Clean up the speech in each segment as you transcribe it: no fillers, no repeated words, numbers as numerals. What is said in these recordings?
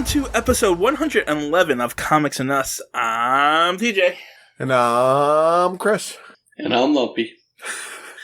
to episode 111 of Comics and Us. I'm TJ. And I'm Chris. And I'm Lumpy.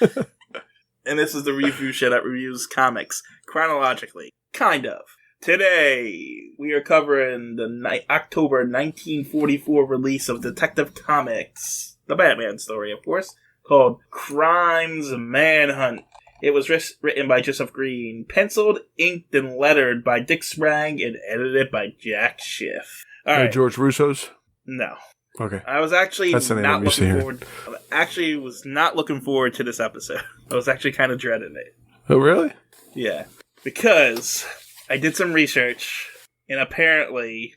And this is the review show that reviews comics chronologically. Kind of. Today, we are covering the October 1944 release of Detective Comics, the Batman story, of course, called Crimes Manhunt. It was written by Joseph Green, penciled, inked, and lettered by Dick Sprang, and edited by Jack Schiff. All right. George Russo's? No. Okay. I was actually That's the name not I'm used to looking hearing. forward. Actually, was not looking forward to this episode. I was actually kind of dreading it. Oh, really? Yeah, because I did some research, and apparently,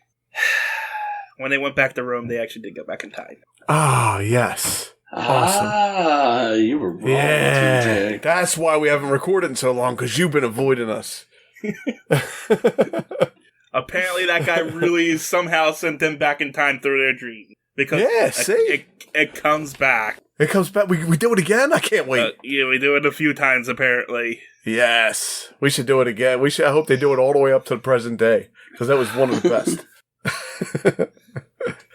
when they went back to Rome, they actually did go back in time. Ah, yes. Awesome. Ah, you were wrong, Yeah, TJ. that's why we haven't recorded in so long, because you've been avoiding us. Apparently, that guy really somehow sent them back in time through their dream. Because Yeah, see? it comes back. It comes back. We do it again? I can't wait. Yeah, we do it a few times, apparently. Yes. We should do it again. I hope they do it all the way up to the present day, because that was one of the best.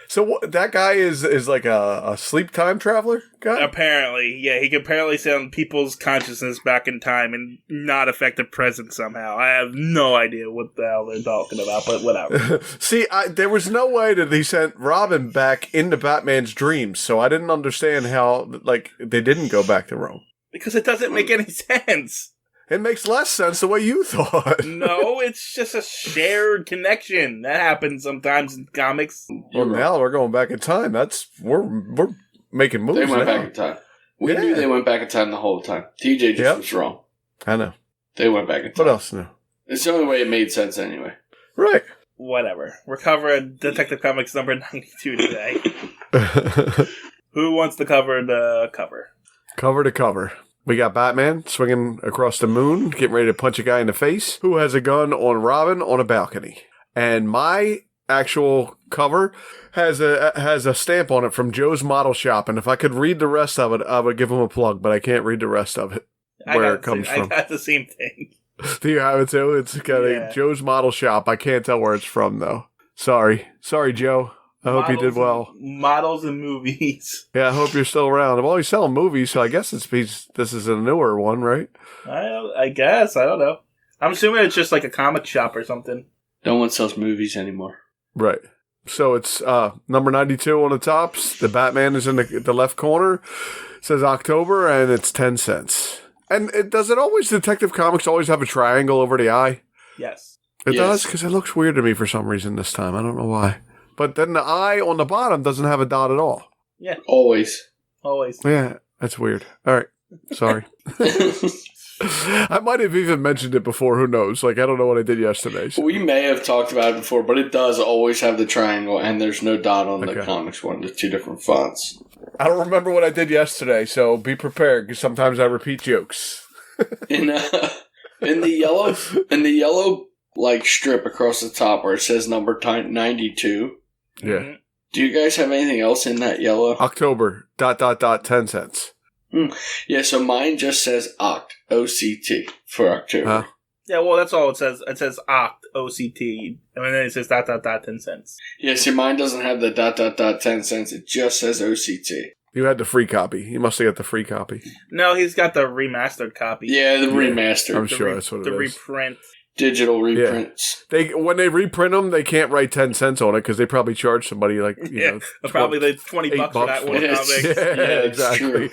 So that guy is like a sleep time traveler guy? Apparently, yeah, he can apparently send people's consciousness back in time and not affect the present somehow. I have no idea what the hell they're talking about, but whatever. See, there was no way that he sent Robin back into Batman's dreams, so I didn't understand how, like, they didn't go back to Rome. Because it doesn't make any sense. It makes less sense the way you thought. No, it's just a shared connection. That happens sometimes in comics. Well, now we're going back in time. We're making moves They went now. back in time. We knew they went back in time the whole time. TJ just was wrong. I know. They went back in time. What else new? It's the only way it made sense anyway. Right. Whatever. We're covering Detective Comics number 92 today. Who wants to cover the cover? Cover to cover. We got Batman swinging across the moon, getting ready to punch a guy in the face, who has a gun on Robin on a balcony. And my actual cover has a stamp on it from Joe's Model Shop. And if I could read the rest of it, I would give him a plug, but I can't read the rest of it, where it comes from. I got the same thing. Do you have it too? It's got a Joe's Model Shop. I can't tell where it's from, though. Sorry, Joe. I hope you did well. Models and movies. Yeah, I hope you're still around. Well, he's selling movies, so I guess this is a newer one, right? I guess. I don't know. I'm assuming it's just like a comic shop or something. No one sells movies anymore. Right. So it's number 92 on the tops. The Batman is in the left corner. It says October, and it's 10 cents. And does it always, Detective Comics always have a triangle over the eye? Yes. It does? Because it looks weird to me for some reason this time. I don't know why. But then the eye on the bottom doesn't have a dot at all. Yeah. Always. Yeah, that's weird. All right. Sorry. I might have even mentioned it before. Who knows? Like, I don't know what I did yesterday. So. We may have talked about it before, but it does always have the triangle, and there's no dot on the comics one. There's two different fonts. I don't remember what I did yesterday, so be prepared, because sometimes I repeat jokes. In the yellow like strip across the top where it says number 92. Yeah. Do you guys have anything else in that yellow? October, ... 10 cents. Yeah, so mine just says Oct, O-C-T, for October. Huh? Yeah, well, that's all it says. It says Oct, O-C-T, and then it says ... 10 cents. Yeah, see, mine doesn't have the ... 10 cents. It just says O-C-T. You had the free copy. You must have got the free copy. No, he's got the remastered copy. Yeah, the remastered. I'm sure that's what it is. The reprint. Digital reprints. Yeah. When they reprint them, they can't write 10 cents on it because they probably charge somebody like probably the $20 for that one. Yeah, exactly.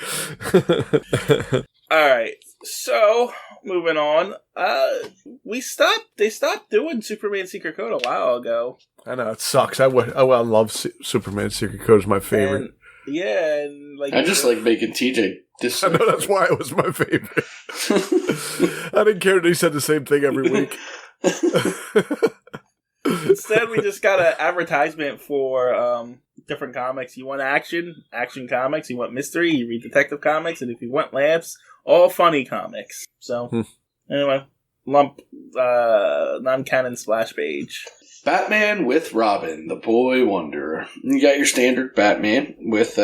All right, so moving on. They stopped doing Superman Secret Code a while ago. I know it sucks. I love Superman Secret Code. Is my favorite. And I just like making TJ. I know that's why it was my favorite. I didn't care that he said the same thing every week. Instead, we just got an advertisement for different comics. You want action comics. You want mystery, you read Detective Comics. And if you want laughs, all funny comics. So, anyway, non-canon splash page. Batman with Robin, the Boy Wonder. You got your standard Batman with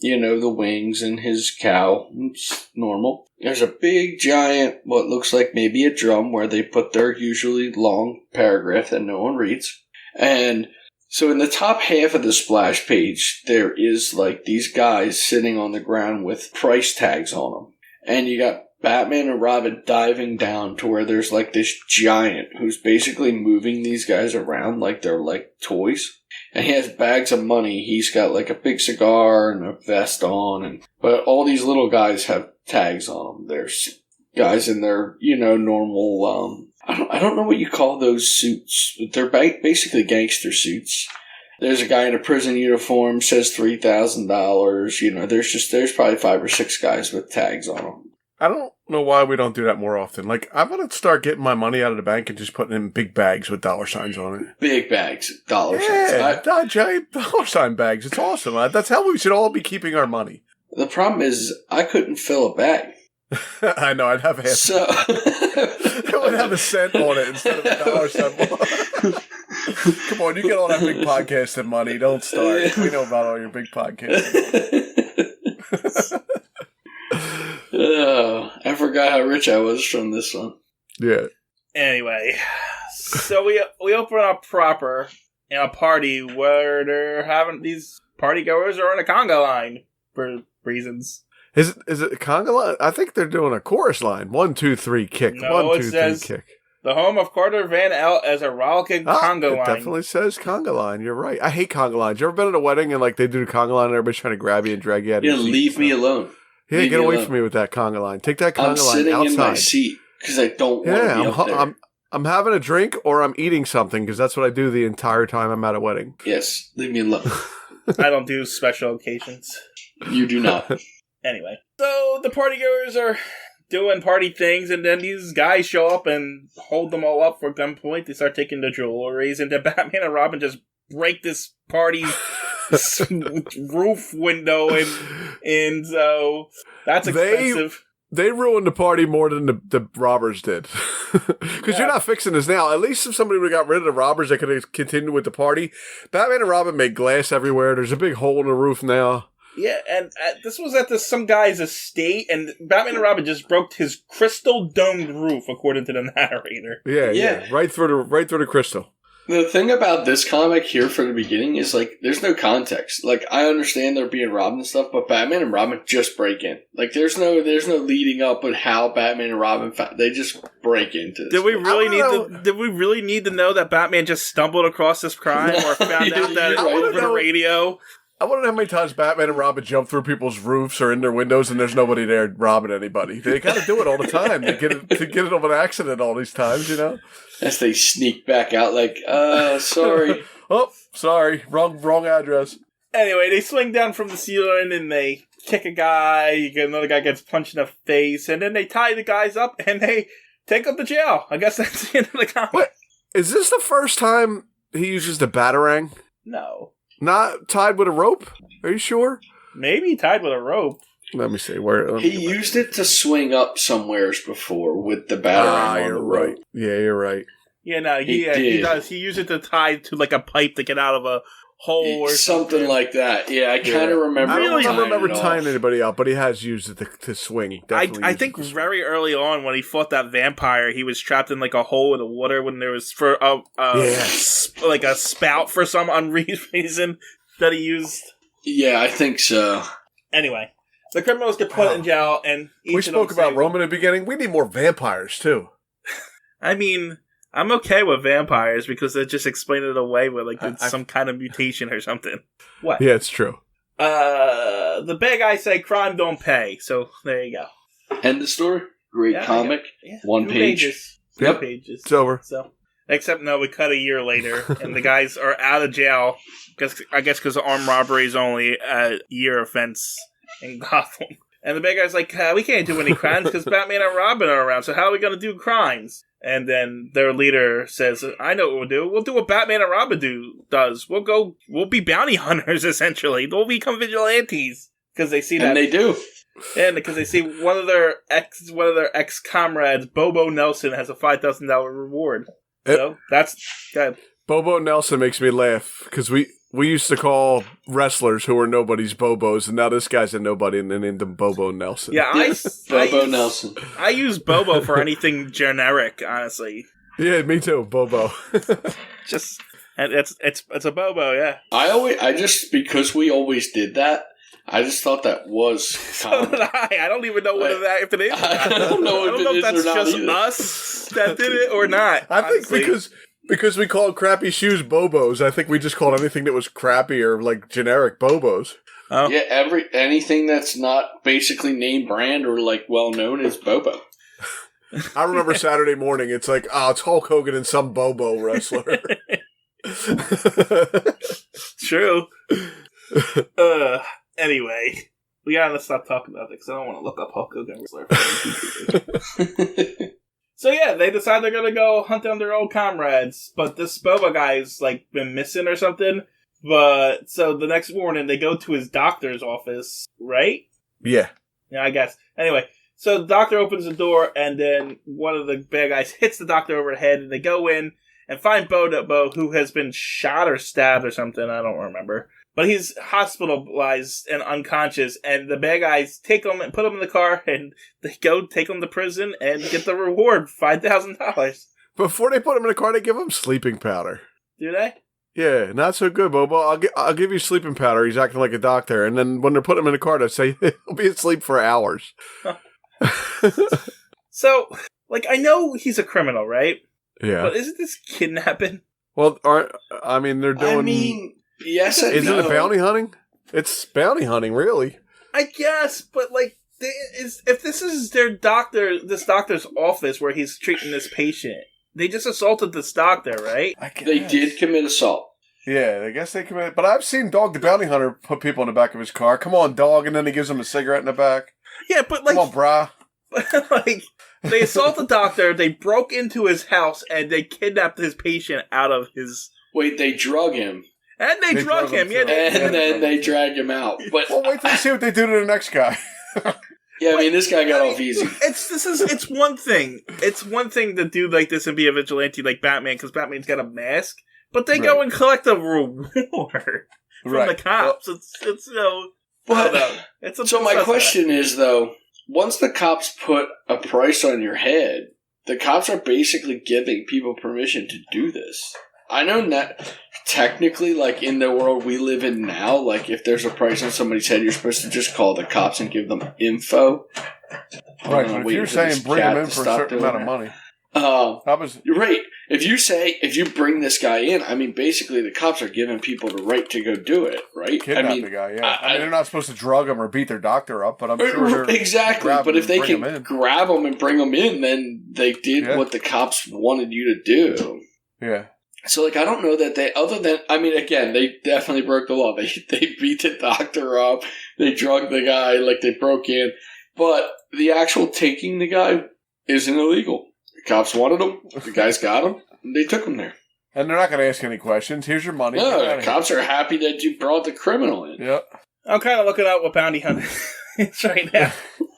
the wings and his cow. It's normal. There's a big, giant, what looks like maybe a drum where they put their usually long paragraph that no one reads. And so in the top half of the splash page, there is like these guys sitting on the ground with price tags on them. And you got Batman and Robin diving down to where there's like this giant who's basically moving these guys around like they're like toys. And he has bags of money. He's got like a big cigar and a vest on. But all these little guys have tags on them. There's guys in their, normal, I don't know what you call those suits. They're basically gangster suits. There's a guy in a prison uniform, says $3,000. There's probably 5 or 6 guys with tags on them. I don't know why we don't do that more often. Like, I'm going to start getting my money out of the bank and just putting it in big bags with dollar signs on it. Big bags, dollar signs. Yeah, giant dollar sign bags. It's awesome. That's how we should all be keeping our money. The problem is, I couldn't fill a bag. I know, I'd have half. So it would have a cent on it instead of a dollar sign. Come on, you get all that big podcasting money. Don't start. We know about all your big podcasting. Oh, I forgot how rich I was from this one. Yeah. Anyway, so we open up proper in a party where they're having these party goers are on a conga line for reasons. Is it a conga line? I think they're doing a chorus line. 1, 2, 3, kick. No, 1, 2, it 3, says kick. The home of Carter Van Out as a rollicking conga line. It definitely says conga line. You're right. I hate conga lines. You ever been at a wedding and like they do the conga line and everybody's trying to grab you and drag you out of your seat? Leave me alone. Yeah, get away from me with that conga line. Take that conga line outside. I'm sitting in my seat because I don't want to be up there. I'm having a drink or I'm eating something because that's what I do the entire time I'm at a wedding. Yes, leave me alone. I don't do special occasions. You do not. Anyway, so the partygoers are doing party things, and then these guys show up and hold them all up for gunpoint. They start taking the jewelries, and then Batman and Robin just break this party roof window, and so that's expensive. They ruined the party more than the robbers did. Because you're not fixing this now. At least if somebody would have got rid of the robbers, they could have continued with the party. Batman and Robin made glass everywhere. There's a big hole in the roof now. Yeah, and this was at some guy's estate, and Batman and Robin just broke his crystal domed roof, according to the narrator. Yeah, right through the crystal. The thing about this comic here from the beginning is, like, there's no context. Like, I understand they're being robbed and stuff, but Batman and Robin just break in. Like, there's no leading up with how Batman and Robin they just break into this. Did we really need to know that Batman just stumbled across this crime or found out that over the radio? I wonder how many times Batman and Robin jump through people's roofs or in their windows and there's nobody there robbing anybody. They kind of do it all the time. They get it of an accident all these times, As they sneak back out like, sorry. Oh, sorry. Wrong address. Anyway, they swing down from the ceiling and they kick a guy. Another guy gets punched in the face. And then they tie the guys up and they take them to jail. I guess that's the end of the comic. What? Is this the first time he uses the Batarang? No. Not tied with a rope? Are you sure? Maybe tied with a rope. Let me see. He used it to swing up somewheres before with the Batarang on the rope. Right. Yeah, you're right. Yeah, no, he does. He used it to tie to like a pipe to get out of a hole or something like that. Yeah, I kind of remember. I don't remember tying anybody out, but he has used it to swing. I think very early on when he fought that vampire, he was trapped in like a hole in the water when there was like a spout for some reason that he used. Yeah, I think so. Anyway, the criminals get put in jail, and we spoke about Rome in the beginning. We need more vampires too. I mean, I'm okay with vampires because they just explain it away with like it's some kind of mutation or something. What? Yeah, it's true. The bad guys say crime don't pay, so there you go. End the story. Great comic. Yeah. One page. Two pages. It's over. So, except no, we cut a year later, and the guys are out of jail. I guess because armed robbery is only a year offense in Gotham. And the bad guy's like, we can't do any crimes because Batman and Robin are around, so how are we going to do crimes? And then their leader says, I know what we'll do. We'll do what Batman and Robin does. We'll be bounty hunters, essentially. We'll become vigilantes. Because they see that. And they do. And because they see one of their ex-comrades, Bobo Nelson, has a $5,000 reward. So that's good. Bobo Nelson makes me laugh because we used to call wrestlers who were nobodies Bobos, and now this guy's a nobody, and they named him Bobo Nelson. Yeah, Bobo Nelson. I use Bobo for anything generic, honestly. Yeah, me too, Bobo. Just it's a Bobo, yeah. I just because we always did that. I just thought that was So common. did I. I don't even know if it is. I don't know if that's or not just either. us that did it or not. I think honestly. because we called crappy shoes Bobos, I think we just called anything that was crappy or like generic Bobos. Oh. Yeah, anything that's not basically name brand or like well known is Bobo. I remember Saturday morning, it's like, it's Hulk Hogan and some Bobo wrestler. True. Anyway, we gotta stop talking about it because I don't want to look up Hulk Hogan wrestler. So yeah, they decide they're gonna go hunt down their old comrades, but this Boba guy's like been missing or something. But so the next morning they go to his doctor's office, right? Yeah. Yeah, I guess. Anyway, so the doctor opens the door, and then one of the bad guys hits the doctor over the head, and they go in and find Bobo, who has been shot or stabbed or something. I don't remember. But he's hospitalized and unconscious, and the bad guys take him and put him in the car, and they go take him to prison and get the reward, $5,000. Before they put him in the car, they give him sleeping powder. Do they? Yeah, not so good, Bobo. I'll give you sleeping powder. He's acting like a doctor. And then when they're putting him in the car, they say he'll be asleep for hours. So, like, I know he's a criminal, right? Yeah. But isn't this kidnapping? Well, they're doing... I mean, yes and Isn't no. it bounty hunting? It's bounty hunting, really. I guess, but, like, if this is this doctor's office where he's treating this patient, they just assaulted this doctor, right? They did commit assault. Yeah, I guess they committed. But I've seen Dog the Bounty Hunter put people in the back of his car. Come on, dog, and then he gives them a cigarette in the back. Yeah, but like, come on, brah. Like, they assault the doctor, they broke into his house, and they kidnapped his patient out of his... Wait, they drug him. And they drug him, yeah. And then they drag him out. But well, wait till you see what they do to the next guy. yeah, I mean, this guy got off easy. It's one thing. It's one thing to do like this and be a vigilante like Batman, because Batman's got a mask. But they go and collect a reward from the cops. Well, it's you know. But, so my question is, though, once the cops put a price on your head, the cops are basically giving people permission to do this. I know that technically, like, in the world we live in now, like, if there's a price on somebody's head, you're supposed to just call the cops and give them info. Right, but if you're saying bring them in for a certain amount of money. You're right. If you bring this guy in, I mean, basically the cops are giving people the right to go do it, right? Kidnap the guy, yeah. I mean, they're not supposed to drug him or beat their doctor up, but I'm sure they're exactly. But if they can grab him and bring him in, then they did what the cops wanted you to do. Yeah. So, like, I don't know that they, other than, I mean, again, they definitely broke the law. They beat the doctor up. They drugged the guy, like, they broke in. But the actual taking the guy isn't illegal. The cops wanted him. The guys got him. And they took him there. And they're not going to ask any questions. Here's your money. No, the cops are happy that you brought the criminal in. Yep. I'm kind of looking out what bounty hunter is right now.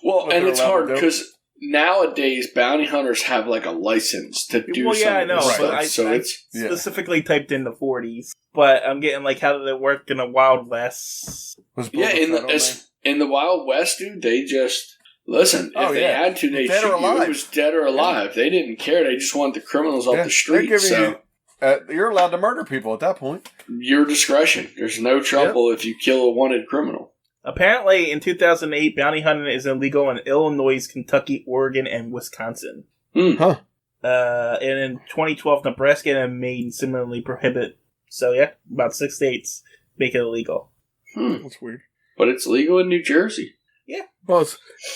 Well, and it's hard because nowadays bounty hunters have like a license to do I know. Stuff. But I specifically typed in the 40s. But I'm getting like, how did it work in the Wild West? In the Wild West, dude, they just... Listen, if they had to, they'd shoot you. It was dead or alive. They didn't care. They just wanted the criminals off the street. You're allowed to murder people at that point. Your discretion. There's no trouble if you kill a wanted criminal. Apparently, in 2008, bounty hunting is illegal in Illinois, Kentucky, Oregon, and Wisconsin. Huh. And in 2012, Nebraska and Maine similarly prohibit. So, yeah, about 6 states make it illegal. That's weird. But it's legal in New Jersey. Yeah. Well,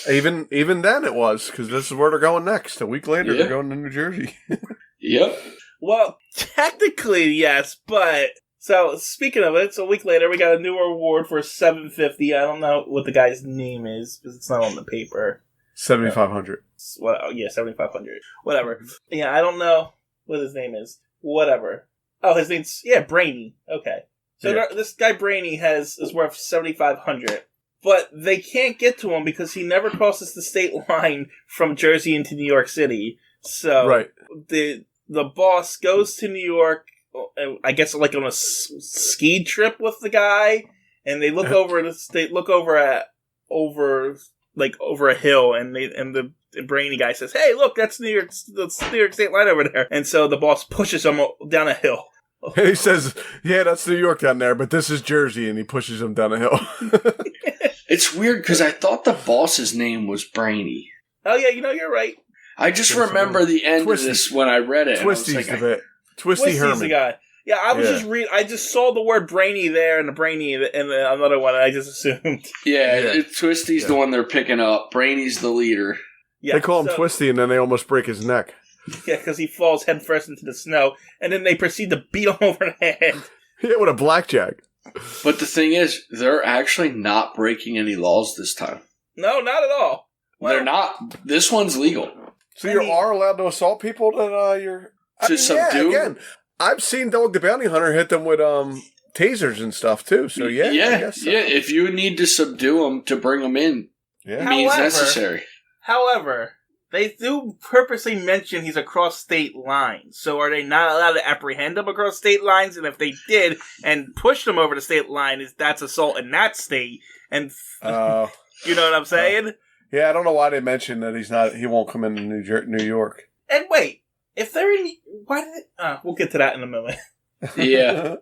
even then it was, because this is where they're going next. A week later, they're going to New Jersey. Yep. Well, technically, yes, but... So, speaking of it, so a week later, we got a new award for $750. I don't know what the guy's name is, because it's not on the paper. $7,500. Well, yeah, $7,500. Whatever. Yeah, I don't know what his name is. Whatever. Oh, his name's... Yeah, Brainy. Okay. So this guy Brainy is worth $7,500. But they can't get to him because he never crosses the state line from Jersey into New York City. So the boss goes to New York I guess like on a ski trip with the guy, and they look over over a hill, and the brainy guy says, "Hey, look, that's New York State line over there." And so the boss pushes him down a hill. And he says, "Yeah, that's New York down there, but this is Jersey," and he pushes him down a hill. It's weird because I thought the boss's name was Brainy. Oh yeah, you're right. I just remember the end of this when I read it. Twisty's the bit. Twisty's Herman. the guy. Yeah, I was just I just saw the word Brainy there and the Brainy and another one, and I just assumed. Yeah. Twisty's the one they're picking up. Brainy's the leader. Yeah, they call him Twisty, and then they almost break his neck. Yeah, because he falls headfirst into the snow, and then they proceed to beat him over the head. Yeah, with a blackjack. But the thing is, they're actually not breaking any laws this time. No, not at all. Well, they're not. This one's legal. So you are allowed to assault people that you're... subdue? Yeah, again, I've seen Dog the Bounty Hunter hit them with tasers and stuff, too. So, yeah, I guess so. Yeah, if you need to subdue them to bring them in, it means necessary. However, they do purposely mention he's across state lines. So are they not allowed to apprehend him across state lines? And if they did and pushed him over the state line, that's assault in that state. And you know what I'm saying? Yeah, I don't know why they mentioned that he won't come into New York. And wait, if they're in, why did we'll get to that in a moment. Yeah.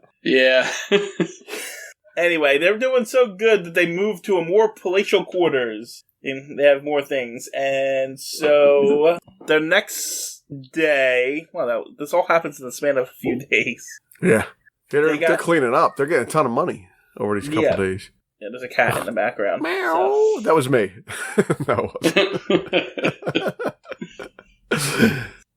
Anyway, they're doing so good that they move to a more palatial quarters. And they have more things. And so the next day, this all happens in the span of a few days. Yeah. They're cleaning up. They're getting a ton of money over these couple days. Yeah, there's a cat in the background. Meow. So. That was me. No.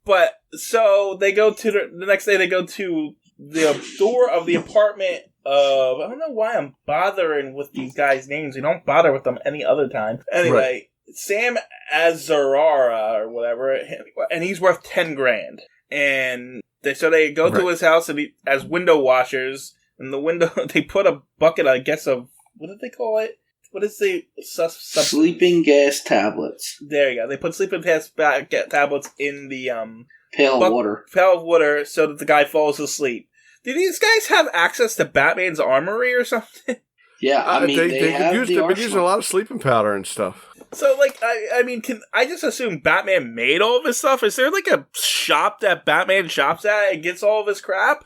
But, so they go to the next day, they go to the door of the apartment of, I don't know why I'm bothering with these guys' names. We don't bother with them any other time. Anyway, Sam Azarara or whatever, and he's worth $10,000. And they go to his house and as window washers. In the window, they put a bucket, I guess, of, what did they call it? What is the sleeping gas tablets? There you go. They put sleeping gas tablets in the pail of water so that the guy falls asleep. Do these guys have access to Batman's armory or something? Yeah, I mean, they've been using a lot of sleeping powder and stuff. So, I mean, can I just assume Batman made all of his stuff? Is there, a shop that Batman shops at and gets all of his crap?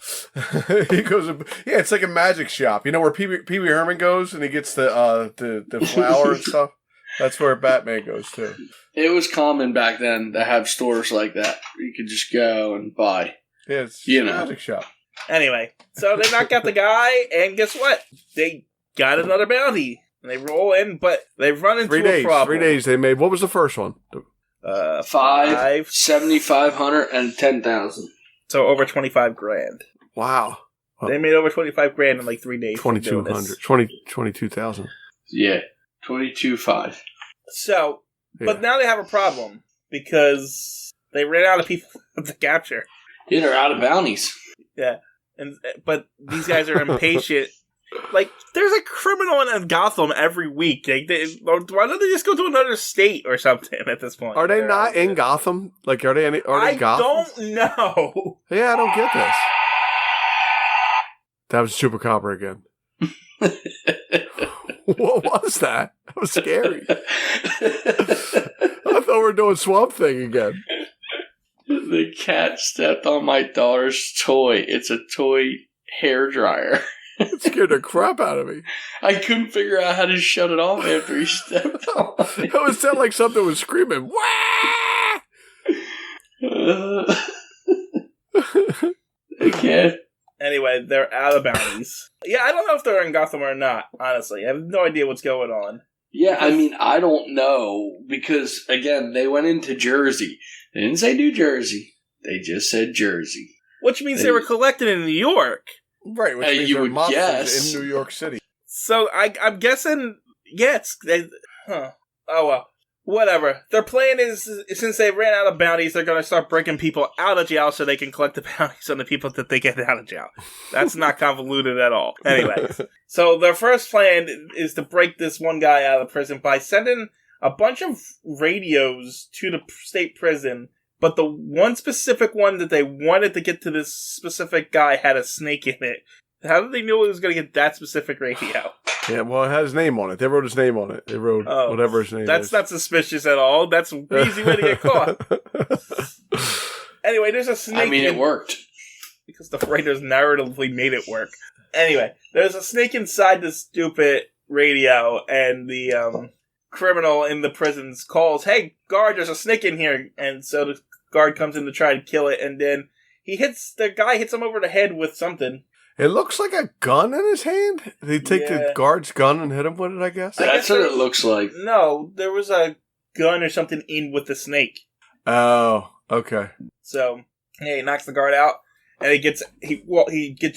He goes, it's like a magic shop. You know where Pee Wee Herman goes and he gets the flour and stuff? That's where Batman goes, too. It was common back then to have stores like that. You could just go and buy. Yeah, it's a magic shop. Anyway, so they knock out the guy, and guess what? They got another bounty. And they roll in, but they run into a problem. 3 days they made. What was the first one? 5, 7,500, and 10,000. So over $25,000. Wow. They made over $25,000 in 3 days. 2,200. 22,000. Yeah. 22,500. So, but now they have a problem because they ran out of people to capture. Yeah, they're out of bounties. Yeah. But these guys are impatient. There's a criminal in Gotham every week. Why don't they just go to another state or something at this point? Are they not in Gotham? Are they in Gotham? I don't know. Yeah, I don't get this. That was Super Cobra again. What was that? That was scary. I thought we were doing Swamp Thing again. The cat stepped on my daughter's toy. It's a toy hairdryer. It scared the crap out of me. I couldn't figure out how to shut it off after he stepped on it. It would sound like something was screaming. Again. Anyway, they're out of bounties. Yeah, I don't know if they're in Gotham or not, honestly. I have no idea what's going on. Yeah, I mean, I don't know. Because, again, they went into Jersey. They didn't say New Jersey. They just said Jersey. Which means they were collected in New York. Right, which means they're mobsters in New York City. So I'm guessing, oh well, whatever. Their plan is, since they ran out of bounties, they're going to start breaking people out of jail so they can collect the bounties on the people that they get out of jail. That's not convoluted at all. Anyway, so their first plan is to break this one guy out of prison by sending a bunch of radios to the state prison, but the one specific one that they wanted to get to this specific guy had a snake in it. How did they know it was going to get that specific radio? Yeah, well, it has his name on it. They wrote his name on it. They wrote whatever his name is. That's not suspicious at all. That's an easy way to get caught. Anyway, there's a snake. I mean, it worked. Because the writers narratively made it work. Anyway, there's a snake inside this stupid radio, and the criminal in the prisons calls, "Hey, guard, there's a snake in here." And so the guard comes in to try to kill it, and then the guy hits him over the head with something. It looks like a gun in his hand. They take the guard's gun and hit him with it, I guess. That's what it looks like. No, there was a gun or something in with the snake. Oh, okay. So, yeah, he knocks the guard out, and he gets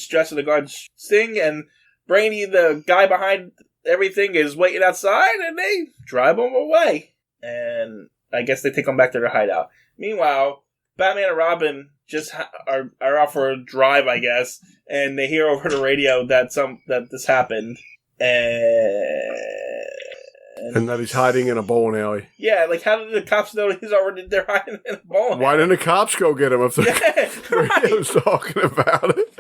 dressed in the guard's thing, and Brainy, the guy behind everything, is waiting outside, and they drive him away. And I guess they take him back to their hideout. Meanwhile, Batman and Robin just are out for a drive, I guess, and they hear over the radio that this happened, and that he's hiding in a bowling alley. Yeah, like how did the cops know he's already there hiding in a bowling alley? Why didn't the cops go get him if the radio's talking about it?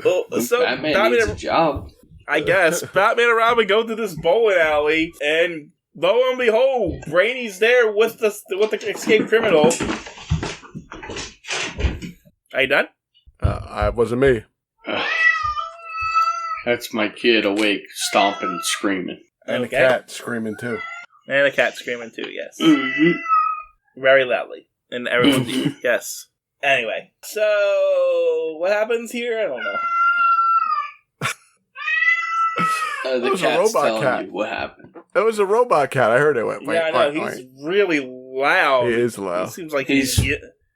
Well, so Batman needs a job. I guess Batman and Robin go to this bowling alley, and lo and behold, Brainy's there with the escaped criminal. Are you done? It wasn't me. That's my kid awake, stomping, screaming. And the cat screaming too. And the cat screaming too, yes. Mm-hmm. Very loudly. And everyone's eating. Yes. Anyway, so what happens here? I don't know. The cat's telling you what happened. It was a robot cat. I heard it went. Yeah, I know. He's really loud. He is loud. It seems like he's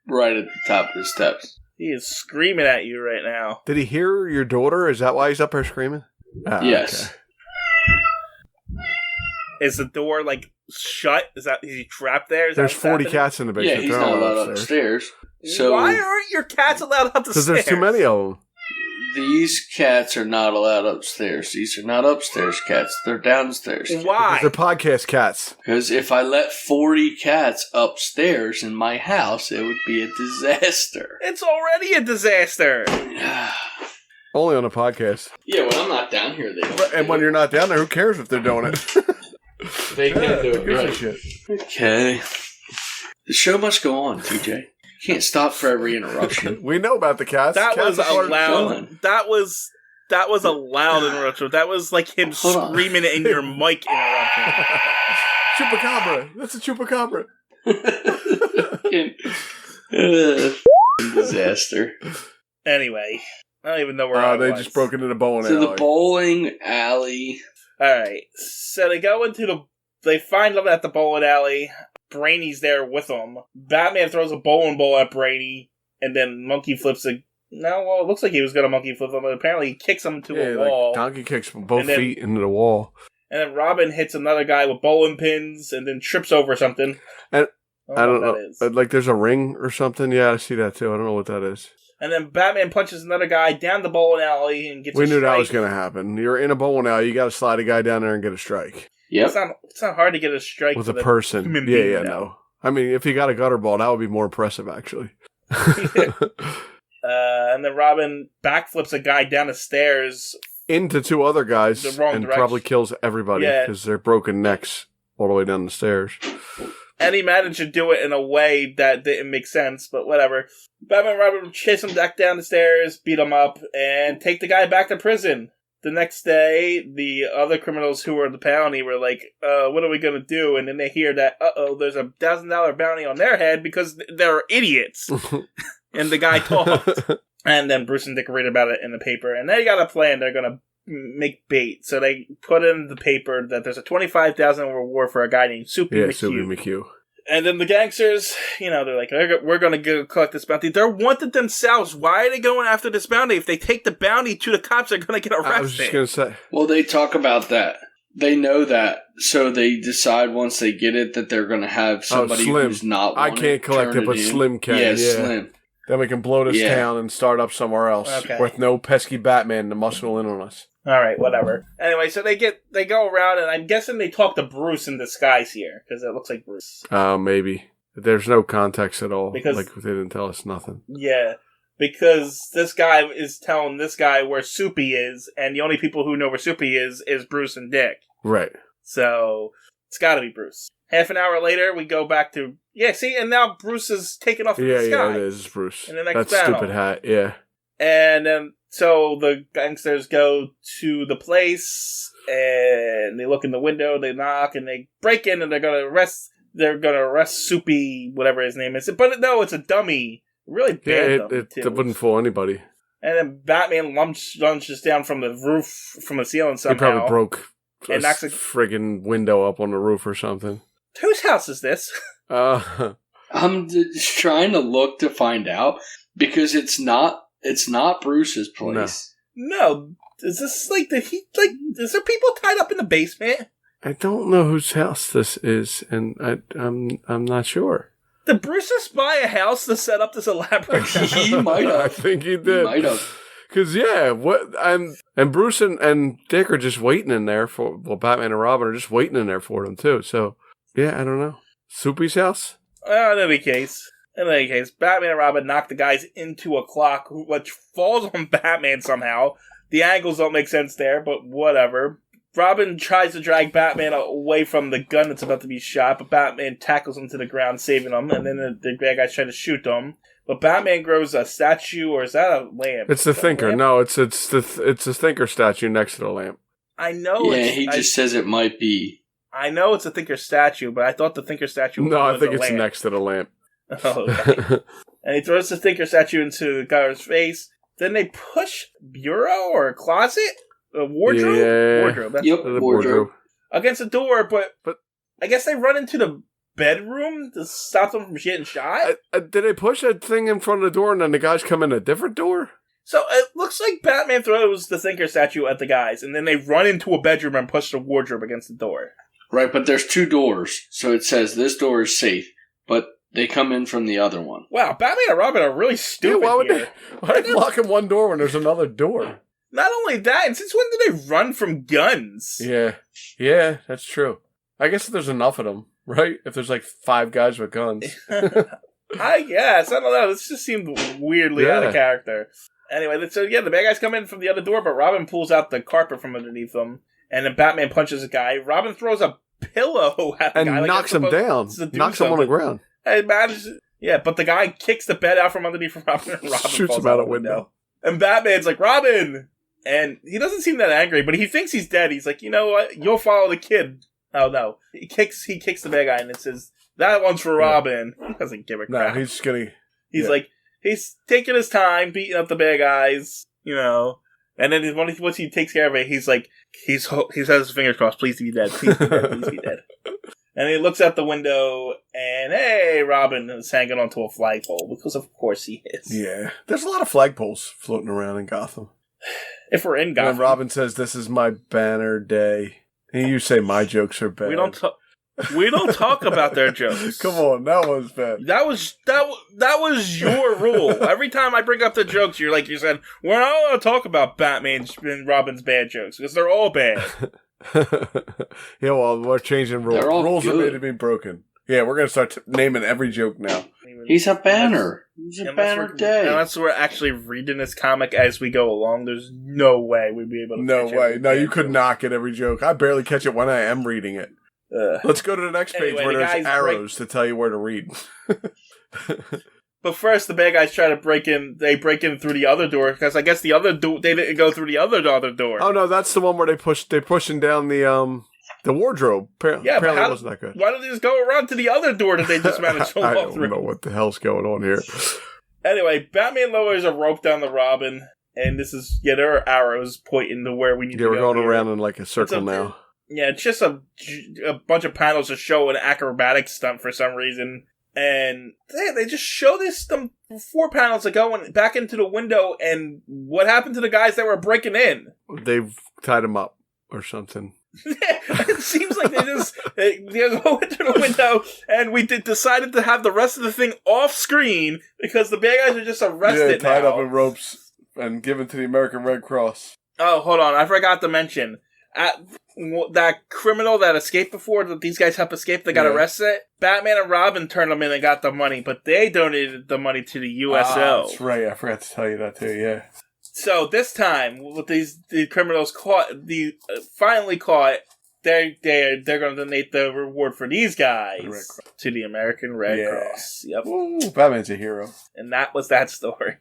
right at the top of the steps. He is screaming at you right now. Did he hear your daughter? Is that why he's up there screaming? Yes. Okay. Is the door shut? Is he trapped there? There's 40 cats in the basement. Yeah, he's not allowed upstairs. So why aren't your cats allowed up the stairs? Because there's too many of them. These cats are not allowed upstairs. These are not upstairs cats. They're downstairs cats. Why? They're podcast cats. Because if I let 40 cats upstairs in my house, it would be a disaster. It's already a disaster. Only on a podcast. Yeah, when I'm not down here, they don't. And when you're not down there, who cares if they're doing it? They can't do it right. Shit. Okay. The show must go on, TJ. Can't stop for every interruption. We know about the cats. That cats was a loud. That was a loud interruption. That was like him screaming in your mic interruption. Chupacabra. That's a chupacabra. Disaster. Anyway, I don't even know where I was. They just broke into the bowling alley. To the bowling alley. Alright, so they find them at the bowling alley. Brainy's there with them. Batman throws a bowling ball at Brainy, and then monkey flips it looks like he was going to monkey flip him, but apparently he kicks him to a wall. Donkey kicks both feet into the wall. And then Robin hits another guy with bowling pins, and then trips over something. And I don't know what that is. Like there's a ring or something. Yeah, I see that too. I don't know what that is. And then Batman punches another guy down the bowling alley and gets a strike. We knew that was going to happen. You're in a bowling alley, you got to slide a guy down there and get a strike. Yep. It's not hard to get a strike with a person. Yeah, no. I mean, if he got a gutter ball, that would be more impressive, actually. And then Robin backflips a guy down the stairs into two other guys and direction. Probably kills everybody because they're broken necks all the way down the stairs. And he managed to do it in a way that didn't make sense, but whatever. Batman and Robin chase him back down the stairs, beat him up, and take the guy back to prison. The next day, the other criminals who were the bounty were like, what are we going to do? And then they hear that, there's a $1,000 bounty on their head because they're idiots. And the guy talked. And then Bruce and Dick read about it in the paper. And they got a plan. They're going to make bait. So they put in the paper that there's a $25,000 reward for a guy named Soupy McHugh. Soupy McHugh. And then the gangsters, they're like, we're going to go collect this bounty. They're wanted themselves. Why are they going after this bounty? If they take the bounty to the cops, they're going to get arrested. I was just going to say. Well, they talk about that. They know that. So they decide once they get it that they're going to have somebody who's not wanted. I can't collect it, but Slim can. Yeah, Slim. Then we can blow this town and start up somewhere else with no pesky Batman to muscle in on us. All right, whatever. Anyway, so they go around, and I'm guessing they talk to Bruce in disguise here because it looks like Bruce. Oh, maybe. There's no context at all. Because- like, they didn't tell us nothing. Yeah. Because this guy is telling this guy where Soupy is, and the only people who know where Soupy is Bruce and Dick. Right. So, it's gotta be Bruce. Half an hour later, we go back to... Yeah, see, and now Bruce is taking off in the sky. Yeah, it is Bruce. In the next that battle. stupid hat, yeah. And then, so the gangsters go to the place, and they look in the window, they knock, and they break in, and they're gonna arrest Soupy, whatever his name is. But no, it's a dummy. Really bad dummy, too. It wouldn't fool anybody. And then Batman lunges down from the roof, from the ceiling somehow. He probably broke and knocks a friggin' window up on the roof or something. Whose house is this? I'm just trying to look to find out, because it's not Bruce's place. No. Is this like, is there people tied up in the basement? I don't know whose house this is, and I'm not sure. Did Bruce just buy a house to set up this elaborate house? He might have. I think he did. He might have. Because, and Bruce and Dick are just waiting in there for, well, Batman and Robin are just waiting in there for them, too. So, yeah, I don't know. Soupy's house? In any case, Batman and Robin knock the guys into a clock, which falls on Batman somehow. The angles don't make sense there, but whatever. Robin tries to drag Batman away from the gun that's about to be shot, but Batman tackles him to the ground, saving him, and then the bad guys try to shoot them. But Batman grows a statue, or is that a lamp? It's the Thinker. No, it's the Thinker statue next to the lamp. I know. Yeah, he just says it might be. I know it's a Thinker statue, but I thought the Thinker statue was I think it's lamp. next to the lamp. Oh, okay. And he throws the Thinker statue into the guy's face. Then they push bureau or a closet? A wardrobe? Yeah. Wardrobe. That's Yep, wardrobe. against the door, but But- I guess they run into the bedroom to stop them from getting shot? Did they push that thing in front of the door and then the guys come in a different door? So it looks like Batman throws the Thinker statue at the guys, and then they run into a bedroom and push the wardrobe against the door. Right, but there's two doors, so it says this door is safe, but they come in from the other one. Wow, Batman and Robin are really stupid why would here. why they locking one door when there's another door? Not only that, and since when did they run from guns? Yeah, that's true. I guess if there's enough of them, right? If there's like 5 guys with guns. I guess. I don't know. This just seemed weirdly out of character. Anyway, so yeah, the bad guys come in from the other door, but Robin pulls out the carpet from underneath them, and then Batman punches a guy. Robin throws a pillow at the and guy. Like knocks him down. Knocks him on the ground. And yeah, but the guy kicks the bed out from underneath Robin, and Robin Shoots falls him out out a window. And Batman's like, Robin! And he doesn't seem that angry, but he thinks he's dead. He's like, you know what? You'll follow the kid. Oh, no. He kicks the bad guy, and it says, that one's for Robin. He doesn't give a crap. No, he's just gonna... He's like, he's taking his time, beating up the bad guys, you know. And then once he takes care of it, he's like, he has his fingers crossed, please be dead, please be dead, please be dead. And he looks out the window, and hey, Robin is hanging onto a flagpole, because of course he is. Yeah. There's a lot of flagpoles floating around in Gotham. If we're in Gotham. And Robin says, this is my banner day. And you say my jokes are bad. We don't talk about their jokes. Come on, that was bad. That was your rule. Every time I bring up the jokes, you said, we're not allowed to talk about Batman and Robin's bad jokes, because they're all bad. Yeah, well, we're changing rules. Rules are good. made to be broken. Yeah, we're going to start naming every joke now. He's a banner. He's a banner day. Unless we're actually reading this comic as we go along, there's no way we'd be able to No catch way. every No, you joke. could not get every joke. I barely catch it when I am reading it. Let's go to the next page Anyway, where the there's guys arrows to tell you where to read. But first, the bad guys try to break in. They break in through the other door, because I guess the other door, they didn't go through the other door. Oh, no, that's the one where they're pushing down the wardrobe. Apparently it wasn't that good. Why don't they just go around to the other door that they just managed to I walk don't through? know what the hell's going on here. Anyway, Batman lowers a rope down the Robin, and there are arrows pointing to where we need to go. Yeah, we're going here. around in like a circle now. Yeah, it's just a bunch of panels to show an acrobatic stunt for some reason. And they just show them 4 panels that go back into the window, and what happened to the guys that were breaking in? They've tied him up or something. It seems like they go into the window, and we decided to have the rest of the thing off screen because the bad guys are just arrested tied now. up in ropes and given to the American Red Cross. Oh, hold on. I forgot to mention. that criminal that escaped before, that these guys helped escape, they got arrested. Batman and Robin turned them in and got the money, but they donated the money to the USO. That's right. I forgot to tell you that too. Yeah. So this time, with the criminals finally caught, they're going to donate the reward for these guys to the American Red Cross. Yep. Ooh, Batman's a hero. And that was that story.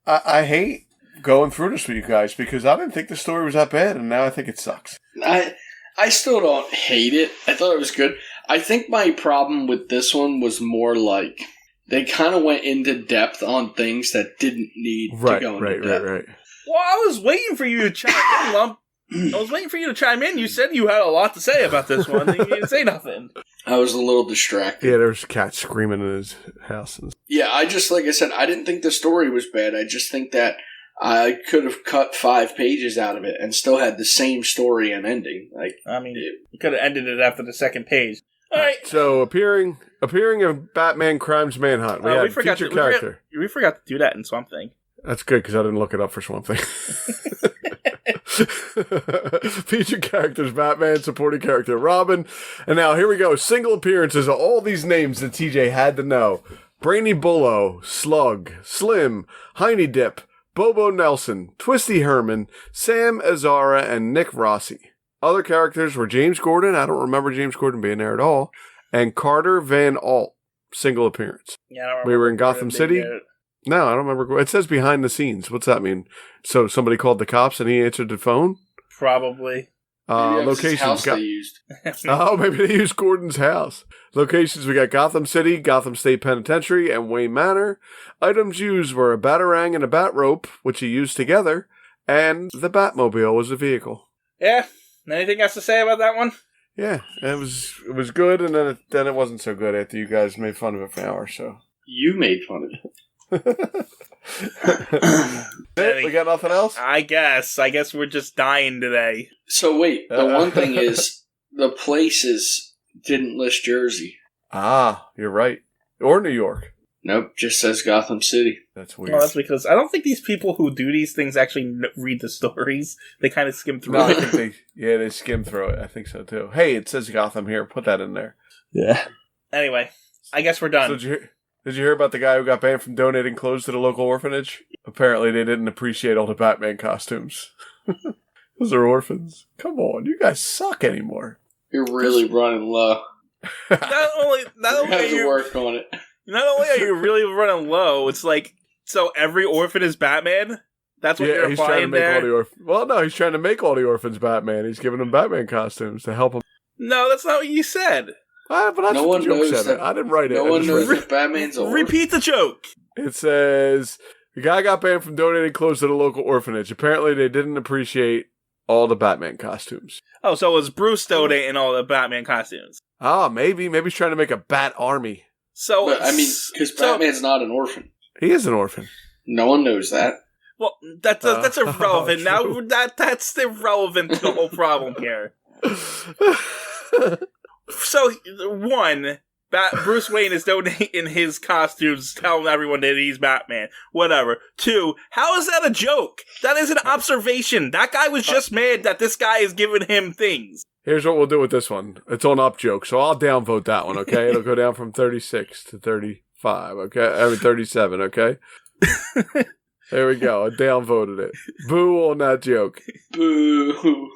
I hate going through this with you guys because I didn't think the story was that bad, and now I think it sucks. I still don't hate it. I thought it was good. I think my problem with this one was more like they kind of went into depth on things that didn't need to go into depth. Right. Well, I was waiting for you to chime in, Lump. I was waiting for you to chime in. You said you had a lot to say about this one, and you didn't say nothing. I was a little distracted. Yeah, there's cats screaming in his house. Yeah, like I said, I didn't think the story was bad. I just think that I could have cut 5 pages out of it and still had the same story and ending. You could have ended it after the second page. All right. So appearing in Batman Crimes Manhunt, we forgot feature character. We forgot to do that in Swamp Thing. That's good because I didn't look it up for Swamp Thing. Featured characters: Batman, supporting character Robin, and now here we go. Single appearances of all these names that TJ had to know: Brainy Bullo, Slug, Slim, Heiny Dip, Bobo Nelson, Twisty Herman, Sam Azara, and Nick Rossi. Other characters were James Gordon. I don't remember James Gordon being there at all, and Carter Van Alt. Single appearance. Yeah, I don't remember. We were in Gotham City. No, I don't remember. It says behind the scenes. What's that mean? So somebody called the cops and he answered the phone? Probably. Locations. House they used. Oh, maybe they used Gordon's house. Locations, we got Gotham City, Gotham State Penitentiary, and Wayne Manor. Items used were a batarang and a bat rope, which he used together, and the Batmobile was the vehicle. Yeah. Anything else to say about that one? Yeah, it was good, and then it wasn't so good after you guys made fun of it for an hour, so. You made fun of it. We got nothing else? I guess we're just dying today. So wait, the one thing is the places didn't list Jersey. Ah, you're right. Or New York. Nope, just says Gotham City. That's weird. Well, that's because I don't think these people who do these things actually read the stories. They kind of skim through it. I think they skim through it. I think so too. Hey, it says Gotham here. Put that in there. Yeah. Anyway, I guess we're done. So did you hear about the guy who got banned from donating clothes to the local orphanage? Apparently they didn't appreciate all the Batman costumes. Those are orphans. Come on, you guys suck anymore. You're really running low. Not only you have to work on it. Not only are you really running low, it's like, so every orphan is Batman? That's what you're implying there? Well, no, he's trying to make all the orphans Batman. He's giving them Batman costumes to help them. No, that's not what you said. But that's no what one the joke knows said. I didn't write it. No one knows if Batman's a Repeat the joke. It says, the guy got banned from donating clothes to the local orphanage. Apparently they didn't appreciate all the Batman costumes. Oh, so it was Bruce donating all the Batman costumes. Ah, maybe. Maybe he's trying to make a Bat army. So, but, because Batman's not an orphan. He is an orphan. No one knows that. Well, that's irrelevant. Now that's irrelevant to the whole problem here. So, one, Bruce Wayne is donating his costumes, telling everyone that he's Batman. Whatever. 2, how is that a joke? That is an observation. That guy was just mad that this guy is giving him things. Here's what we'll do with this one. It's on up joke, so I'll downvote that one, okay? It'll go down from 36 to 35, okay? 37, okay? There we go. I downvoted it. Boo on that joke. Boo.